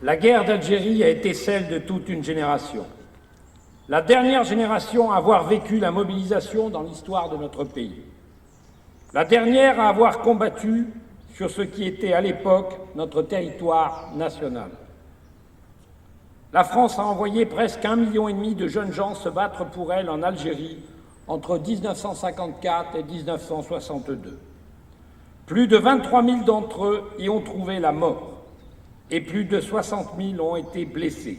La guerre d'Algérie a été celle de toute une génération. La dernière génération à avoir vécu la mobilisation dans l'histoire de notre pays. La dernière à avoir combattu sur ce qui était à l'époque notre territoire national. La France a envoyé presque 1,5 million de jeunes gens se battre pour elle en Algérie entre 1954 et 1962. Plus de 23 000 d'entre eux y ont trouvé la mort et plus de 60 000 ont été blessés,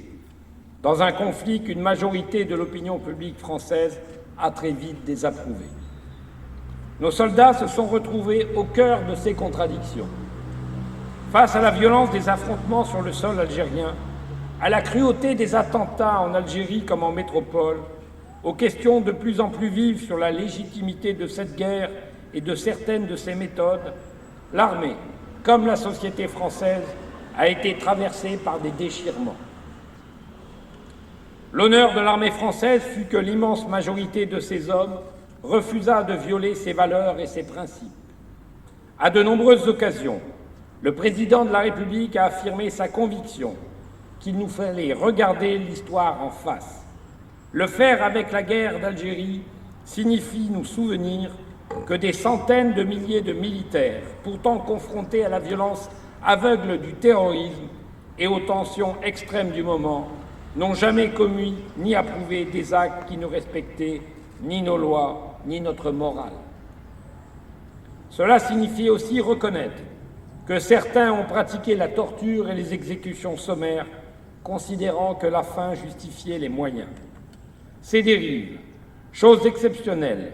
dans un conflit qu'une majorité de l'opinion publique française a très vite désapprouvé. Nos soldats se sont retrouvés au cœur de ces contradictions. Face à la violence des affrontements sur le sol algérien, à la cruauté des attentats en Algérie comme en métropole, aux questions de plus en plus vives sur la légitimité de cette guerre et de certaines de ses méthodes, l'armée, comme la société française, a été traversée par des déchirements. L'honneur de l'armée française fut que l'immense majorité de ses hommes refusa de violer ses valeurs et ses principes. À de nombreuses occasions, le président de la République a affirmé sa conviction qu'il nous fallait regarder l'histoire en face. Le faire avec la guerre d'Algérie signifie nous souvenir que des centaines de milliers de militaires, pourtant confrontés à la violence aveugle du terrorisme et aux tensions extrêmes du moment, n'ont jamais commis ni approuvé des actes qui ne respectaient ni nos lois, ni notre morale. Cela signifie aussi reconnaître que certains ont pratiqué la torture et les exécutions sommaires, considérant que la fin justifiait les moyens. Ces dérives, chose exceptionnelle,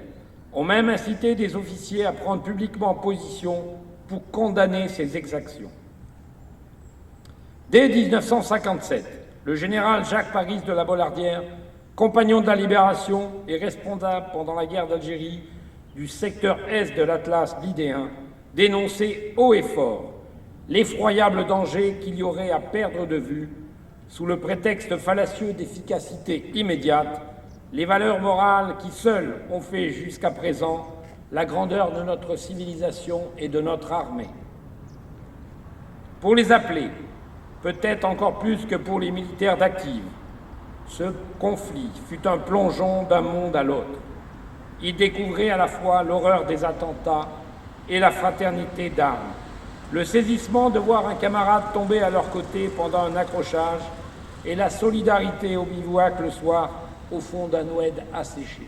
ont même incité des officiers à prendre publiquement position pour condamner ces exactions. Dès 1957, le général Jacques Paris de la Bollardière, compagnon de la Libération et responsable pendant la guerre d'Algérie du secteur est de l'Atlas lidéen, dénonçait haut et fort l'effroyable danger qu'il y aurait à perdre de vue, sous le prétexte fallacieux d'efficacité immédiate, les valeurs morales qui seules ont fait jusqu'à présent la grandeur de notre civilisation et de notre armée. Pour les appelés, peut-être encore plus que pour les militaires d'active, ce conflit fut un plongeon d'un monde à l'autre. Y découvrir à la fois l'horreur des attentats et la fraternité d'armes, le saisissement de voir un camarade tomber à leur côté pendant un accrochage et la solidarité au bivouac le soir au fond d'un oued asséché.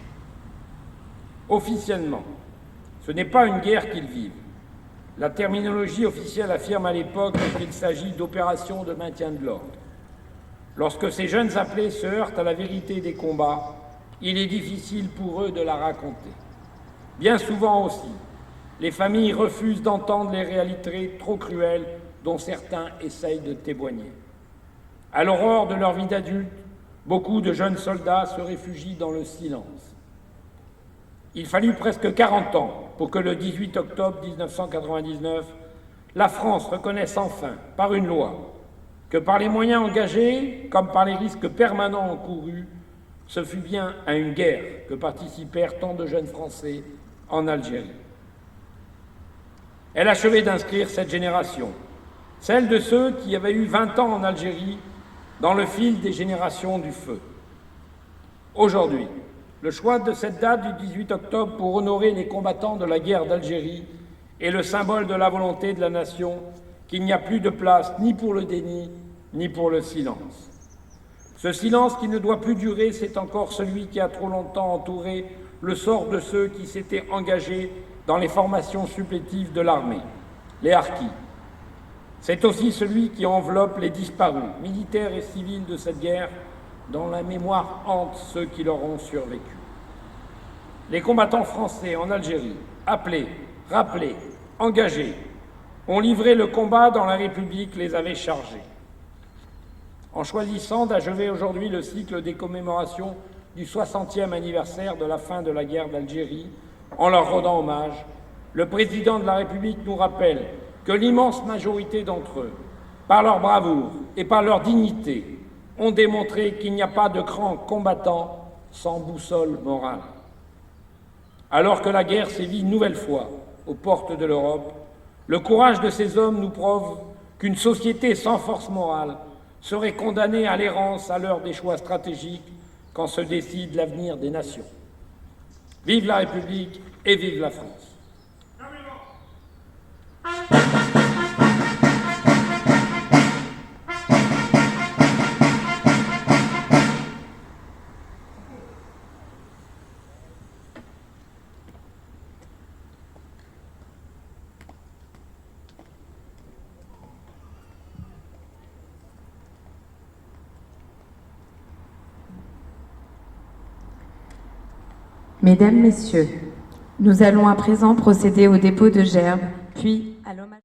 Officiellement, ce n'est pas une guerre qu'ils vivent. La terminologie officielle affirme à l'époque qu'il s'agit d'opérations de maintien de l'ordre. Lorsque ces jeunes appelés se heurtent à la vérité des combats, il est difficile pour eux de la raconter. Bien souvent aussi, les familles refusent d'entendre les réalités trop cruelles dont certains essayent de témoigner. À l'aurore de leur vie d'adulte, beaucoup de jeunes soldats se réfugient dans le silence. Il fallut presque 40 ans pour que le 18 octobre 1999, la France reconnaisse enfin, par une loi, que par les moyens engagés, comme par les risques permanents encourus, ce fut bien à une guerre que participèrent tant de jeunes Français en Algérie. Elle achevait d'inscrire cette génération, celle de ceux qui avaient eu 20 ans en Algérie, dans le fil des générations du feu. Aujourd'hui, le choix de cette date du 18 octobre pour honorer les combattants de la guerre d'Algérie est le symbole de la volonté de la nation qu'il n'y a plus de place ni pour le déni, ni pour le silence. Ce silence qui ne doit plus durer, c'est encore celui qui a trop longtemps entouré le sort de ceux qui s'étaient engagés dans les formations supplétives de l'armée, les harkis. C'est aussi celui qui enveloppe les disparus, militaires et civils de cette guerre, dont la mémoire hante ceux qui leur ont survécu. Les combattants français en Algérie, appelés, rappelés, engagés, ont livré le combat dont la République les avait chargés. En choisissant d'achever aujourd'hui le cycle des commémorations du 60e anniversaire de la fin de la guerre d'Algérie, en leur rendant hommage, le président de la République nous rappelle que l'immense majorité d'entre eux, par leur bravoure et par leur dignité, ont démontré qu'il n'y a pas de grand combattant sans boussole morale. Alors que la guerre sévit une nouvelle fois aux portes de l'Europe, le courage de ces hommes nous prouve qu'une société sans force morale serait condamnée à l'errance à l'heure des choix stratégiques quand se décide l'avenir des nations. Vive la République et vive la France. Mesdames, Messieurs, nous allons à présent procéder au dépôt de gerbes, puis à l'hommage.